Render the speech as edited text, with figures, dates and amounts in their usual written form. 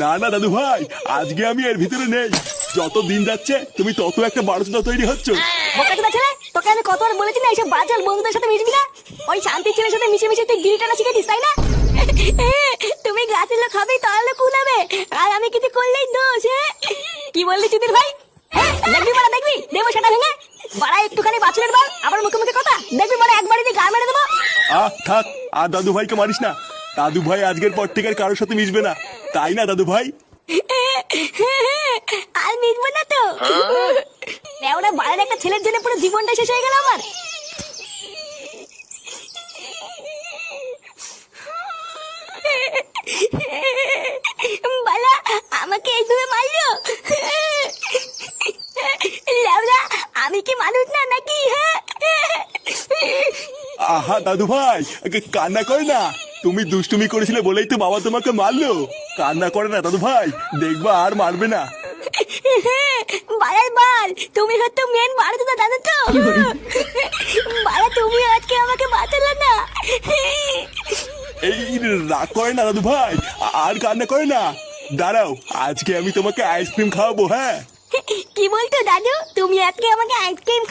না না দাদু ভাই, আজকে আমি এর ভিতরে নেই। যত দিন যাচ্ছে তুমি তত একটা বারোচোদা তৈরি হচ্ছ। বোকাচোদা ছেলে, তোকে আমি কতবার বলেছি না এইসব বাচাল বন্ধুদের সাথে মিশবি না। ওই শান্তি ছেলের সাথে মিশে মিশে তুই বিড়ি টানা শিখেছিস, তাই না? তুমি গাছের লোক হবে তাহলে কুলাবে, আর আমি কিছু করলেই দোষ। কি বললি চুদির ভাই? দেখবি বড়া, দেখবি দেবো সেটা ভেঙে। বাড়া একটুখানি বাছুরের বল, আবার মুখে মুখে কথা। দেখবি বড়া একবারই দিয়ে গাল মেরে দেবো। থাক, আর দাদু ভাইকে মারিস না। দাদু ভাই আজকের পর থেকে আর কারোর সাথে মিশবে না, তাই না দাদু ভাই? আর মিশবো না তো। ওরা বাড়ির একটা ছেলের জন্য পুরো জীবনটা শেষ হয়ে গেল আমার। বালা আমাকে এইভাবে মারলো। লেওরা, আমি কি মানুষ না নাকি? আহা দাদু ভাই, কান্না করে না। তুমি দুষ্টুমি করেছিলে বলেই তো বাবা তোমাকে মারলো। কান্না করে না দাদু ভাই, দেখবা আর মারবে না। বালার বাল, তুমি হয়তো মেন মারতো না, জানো তো? বালা তুমি আজকে আমাকে বাঁচালো না। এই রাগ করে না দাদু ভাই, আর কান্না করে না। দাঁড়াও, আজকে আমি তোমাকে আইসক্রিম খাওয়াবো। হ্যাঁ, কি বলতো দাদু, তুমি আজকে আমাকে আইসক্রিম